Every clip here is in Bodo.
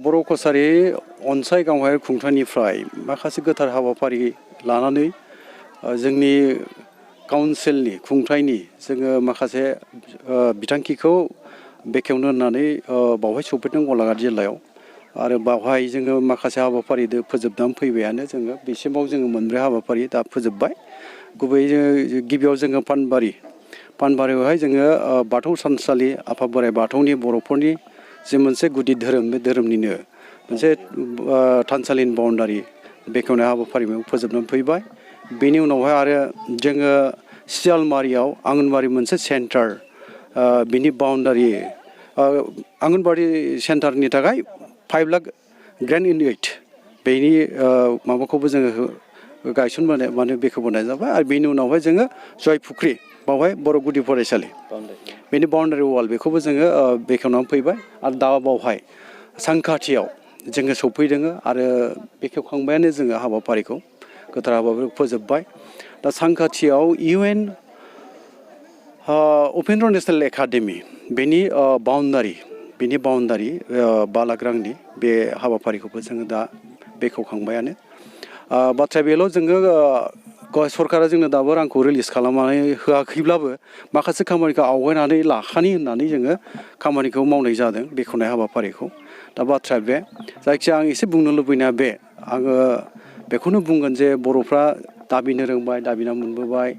बर' कसारि अनसाय गावहाय खुंथायनिफ्राय माखासे गोथार हाबाफारि लानानै जोंनि काउन्सिलनि खुंथायनि जोङो माखासे बिथांखिखौ बेखेवनो होननानै बावहाय सफैदों गलाघाट जिल्लायाव आरो बावहाय जोङो माखासे हाबाफारि फोजोबनानै फैबायानो जोङो बेसिमाव जोङो मोनब्रै हाबाफारि दा फोजोबबाय गुबैयै गिबियाव जोङो पानबारियावहाय जोङो बाथौ थानसालि आफा बोराइ बाथौनि बर'फोरनि जे मोनसे गुदि धोरोम बे धोरोमनिनो मोनसे थानसालिनि बाउन्डारि बेखेवनाय हाबाफारिखौ फोजोबनानै फैबाय बेनि उनावहाय आरो जोङो सियालमारियाव आंगनबारि मोनसे सेन्टार बिनि बाउन्डारि आंगनबारि सेन्टारनि थाखाय 5 लाख ग्रेन्ड इनवेट बेनि माबाखौबो जोङो गायसनबोनाय माने बेखेवबोनाय जाबाय आरो बेनि उनावहाय जोङो जयफुख्रि बावहाय बर' गुदि फरायसालि बेनि बाउन्डारि वाल बेखौबो जोङो बेखेवनानै फैबाय आरो दा बावहाय सानखाथियाव जोङो सफैदों आरो बेखेवखांबायानो जोङो हाबाफारिखौ गोथार हाबाफारिखौ फोजोबबाय दा सानखाथियाव UN उपेन्द्र नेशनेल एकाडेमि बेनि बाउन्डारि 5 लाख रांनि बे हाबाफारिखौबो जोङो दा बेखेवखांबायानो बाथ्राया बेल' जोङो सरकारा जोंनो दाबो रांखौ रिलिज खालामनानै होआखैब्लाबो माखासे खामानिखौ आवगायनानै लाखानि होननानै जोङो खामानिखौ मावनाय जादों बेखेवनाय हाबाफारिखौ दा बाथ्राया बे जायखिया आं एसे बुंनो लुबैनाया बे आङो बेखौनो बुंगोन जे बर'फ्रा दाबिनो रोंबाय दाबिना मोनबोबाय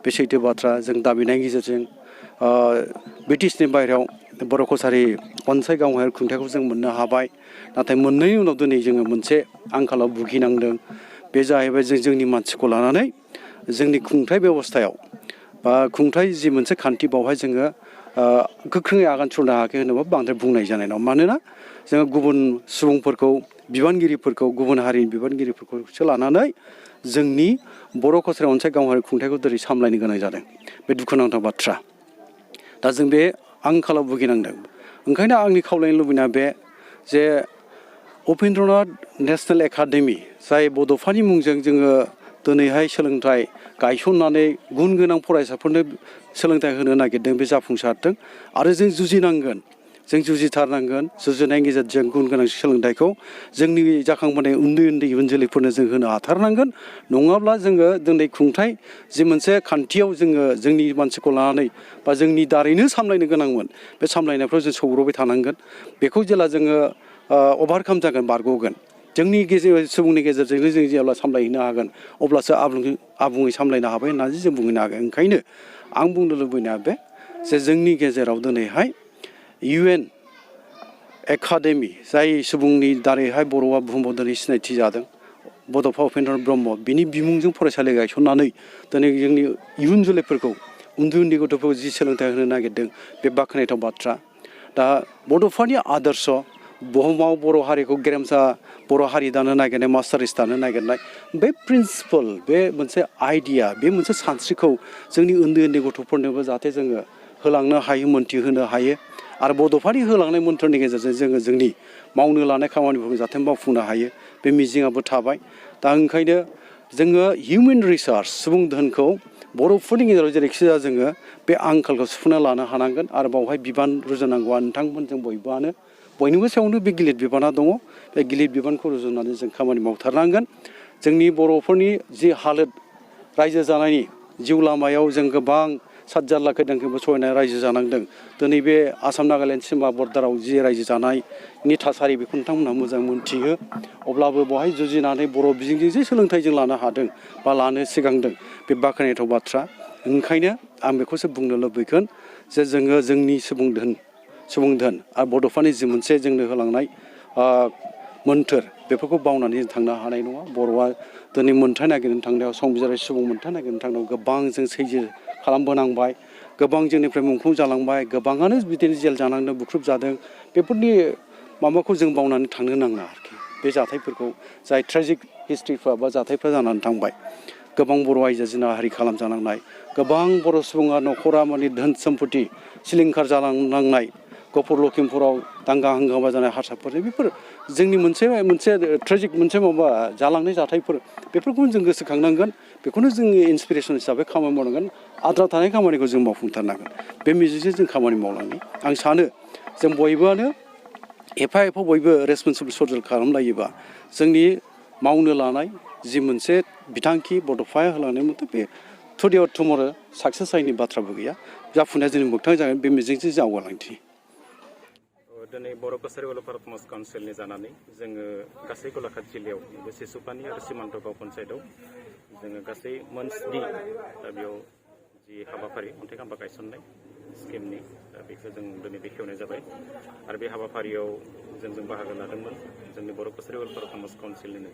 बे सैथो बाथ्रा जों दाबिनायनि गेजेरजों ब्रिटिशनि बाहेरायाव बर' कसारि अनसाय गावहाय खुंथायखौ जों मोननो हाबाय नाथाय मोननायनि उनाव दिनै जोङो मोनसे आंखालाव भुगिनांदों बे जाहैबाय जोंनि मानसिखौ लानानै जोंनि खुंथाय बेबस्थायाव बा खुंथाय जि मोनसे खान्थि बावहाय जोङो गोख्रोङै आगान सुरनो हायाखै होनोबा बांद्राय बुंनाय जानाय नङा मानोना जोङो गुबुन सुबुंफोरखौ बिबानगिरिफोरखौ गुबुन हारिनि बिबानगिरिफोरखौसो लानानै जोंनि बर' कसारि अनसाय गावहाय खुंथायखौ दिनै सामलायनो गोनां जादों बे दुखुनांथाव बाथ्रा दा जों बे आंखालाव भुगिनांदों ओंखायनो आंनि खावलायनो लुबैनाया बे जे उपेन्द्रनाथ नेशनेल एकाडेमि जाय बड'फानि मुंजों जोङो दिनैहाय सोलोंथाइ गायसननानै गुन गोनां फरायसाफोरनो सोलोंथाइ होनो नागिरदों बे जाफुंसारदों आरो जों जुजिनांगोन जों जुजिथारनांगोन जुजिनायनि गेजेरजों गुन गोनां सोलोंथाइखौ जोंनि जाखांबोनाय उन्दै इयुन जोलैफोरनो जों होनो हाथारनांगोन नङाब्ला जोङो दिनै खुंथाय जि मोनसे खान्थियाव जोङो जोंनि मानसिखौ लानानै बा जोंनि दारैनो सामलायनो गोनांमोन बे सामलायनायफ्राव जों सौग्रावबाय थानांगोन बेखौ जेला जोङो अभारकाम जागोन बारग'गोन जोंनि सुबुंनि गेजेरजोंनो जों जेब्ला सामलायहैनो हागोन अब्लासो आबुङै सामलायनो हाबाय होननानै जों बुंहैनो हागोन ओंखायनो आं बुंनो लुबैनाया बे जे जोंनि गेजेराव दिनैहाय UN एकाडेमि जाय सुबुंनि दारैहाय बर'आ बुहुमाव दिनै सिनायथि जादों बड'फा उपेन्द्र ब्रह्म बिनि बिमुंजों फरायसालि गायसननानै दिनै जोंनि इयुन जोलैफोरखौ उन्दै गथ'फोरखौ जि सोलोंथाइ होनो नागिरदों बे बाख्नायथाव बाथ्रा दा बड'फानि आदर्श बुहुमाव बर' हारिखौ गेरेमसा बर' हारि दानो नागिरनाय मास्टारिस दानो नागिरनाय बे प्रिन्सिपल बे मोनसे आइडिया बे मोनसे सानस्रिखौ जोंनि उन्दै गथ'फोरनोबो जाहाथे जोङो होलांनो हायो मोन्थिहोनो हायो आरो बड'फानि होलांनाय मोन्थोरनि गेजेरजों जोङो जोंनि मावनो लानाय खामानिफोरखौ जाहाथे मावफुंनो हायो बे मिजिङाबो थाबाय दा ओंखायनो जोङो हिउमेन रिसर्स सुबुं धोनखौ बर'फोरनि गेजेराव जेरैखिजाया जोङो बे आंखालखौ सुफुंना लानो हानांगोन आरो बावहाय बिबान रुजुनांगौआ नोंथांमोनजों बयनिबो सायावनो बे गिलिर बिबाना दङ बे गिलिर बिबानखौ रुजुनानै जों खामानि मावथारनांगोन जोंनि बर'फोरनि जि हालोद रायजो जानायनि जिउ लामायाव जों गोबां सातजारला खैदांखैबो सहायनाय रायजो जानांदों दिनै बे आसाम नागालेण्ड सिमा बर्डाराव जि रायजो जानायनि थासारि बेखौ नोंथांमोनहा मोजां मोनथियो अब्लाबो बेवहाय जुजिनानै बर' बिजोंजों जे सोलोंथाइ जों लानो हादों बा लानो सिगांदों बे बाख्नायथाव बाथ्रा ओंखायनो आं बेखौसो बुंनो लुबैगोन जे जोङो जोंनि सुबुं धोन आरो बड'फानि जि मोनसे जोंनो होलांनाय मोन्थोर बेफोरखौ बावनानै जों थांनो हानाय नङा बर'आ दिनै मोन्थाइ नागिरनो थांनायाव संबिजिरारि सुबुं मोन्थाइ नागिरनो थांनायाव गोबां जों सैज्य खालामबोनांबाय गोबां जोंनिफ्राय मुंख्लं जालांबाय गोबाङानो बिदिनो जेल जानांदों बुख्रुब जादों बेफोरनि माबाखौ जों बावनानै थांनो नाङा आरोखि बे जाथायफोरखौ जाय ट्रेजिक हिस्ट्रिफ्रा बा जाथायफ्रा जानानै थांबाय गोबां बर' आइजो जिनाहारि खालामजानांनाय गोबां बर' सुबुङा न'खरा माने धोन सम्पति सिलिंखार जालांनांनाय गफुर लखिमपुराव दांगा हांगामा जानाय हारसाफोरनि बेफोर जोंनि मोनसे ट्रेजिक मोनसे माबा जालांनाय जाथायफोर बेफोरखौनो जों गोसोखांनांगोन बेखौनो जोंनि इन्सपिरेसन हिसाबै खामानि मावनांगोन आद्रा थानाय खामानिखौ जों मावफुंथारनांगोन बे मिजिंजों जों खामानि मावलांनि आं सानो जों बयबोआनो एफा एफा बयबो रेसपन्सिबल सजेल खालामलायोबा जोंनि मावनो लानाय जि मोनसे बिथांखि बड'फाया होलांनाय मथे बे टुडे अर टुमरो साक्सेस जायैनि बाथ्राबो गैया जाफुंनाया जोंनि मोगथां जागोन बे मिजिंजों जों आवगायलांदिनि दिनै बर' कसारि वेलफेयार प्रमसन काउन्सिलनि जानानै जोङो गासै गलाघाट जिल्लायाव बे सिसुपानि आरो सिमान्त गाव पन्सायतआव जोङो गासै मोनस्नि दा बेयाव जि हाबाफारि अन्थाइ खाम्फा गायसननाय स्किमनि दा बेखौ जों दिनै बेखेवनाय जाबाय आरो बे हाबाफारियाव जों बाहागो लादोंमोन जोंनि बर' कसारि वेलफेयार प्रमसन काउन्सिलनिनो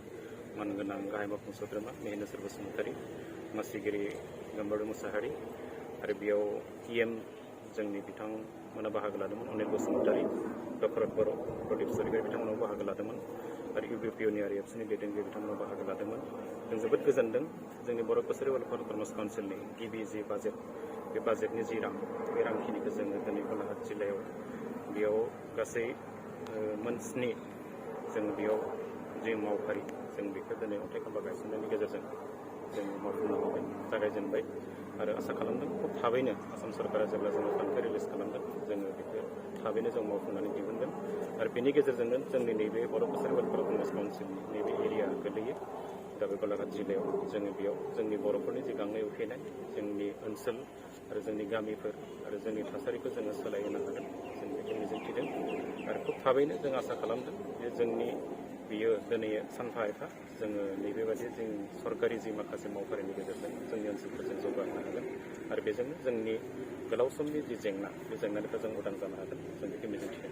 मानगोनां गाहाय मावफुं सोद्रोमा मेहेनेश्वर बसुमतारी मासिगिरि गाम्बारि मुसाहारि आरो बेयाव EM जोंनि बिथांमोना बाहागो लादोंमोन अनिल बसुमतारी दशरथ बर' प्रदीप स्वरगयारि बिथांमोनाव बाहागो लादोंमोन आरो UBPOनि RFCनि दैदेनगिरि बिथांमोनाव बाहागो लादोंमोन जों जोबोद गोजोनदों जोंनि बर' कसारि वेलफेयार प्रमसन काउन्सिलनि गिबि जि बाजेट बे बाजेटनि जि रां बे रांखिनिखौ जोङो दिनै गलाघाट जिल्लायाव बेयाव गासै मोनस्नि जों बेयाव जि मावफारि जों बेखौ दिनै अन्थाइ खाम्फा गायसननायनि गेजेरजों जों मावफुंनो हाबाय जागायजेनबाय आरो आसा खालामदों खुब थाबैनो आसाम सरकारा जेब्ला जोङो फान्डखौ रिलिज खालामगोन जोङो बेखौ थाबैनो जों मावफुंनानै दिहुनगोन आरो बेनि गेजेरजोंनो जोंनि नैबे बर' कसारि वेलफेयार प्रमसन काउन्सिलनि नैबे एरिया गोलैयो दा बे गलाघाट जिल्लायाव जोङो बेयाव जोंनि बर'फोरनि जि गांनाय उखैनाय जोंनि ओनसोल आरो जोंनि गामिफोर आरो जोंनि थासारिखौ जोङो सोलायहोनो हागोन जों बेखौ मिजिंथिदों आरो खुब थाबैनो जों आसा खालामदों जे जोंनि बियो दिनै सानफा एफा जोङो नैबेबायदि जों सरकारि जि माखासे मावफारिनि गेजेरजों जोंनि ओनसोलखौ जों जौगाहोनो हागोन आरो बेजोंनो जोंनि गोलाव समनि जि जेंना बे जेंनानिफ्राय जों उदां जानो हागोन जों बेखौ मिजिंथिदों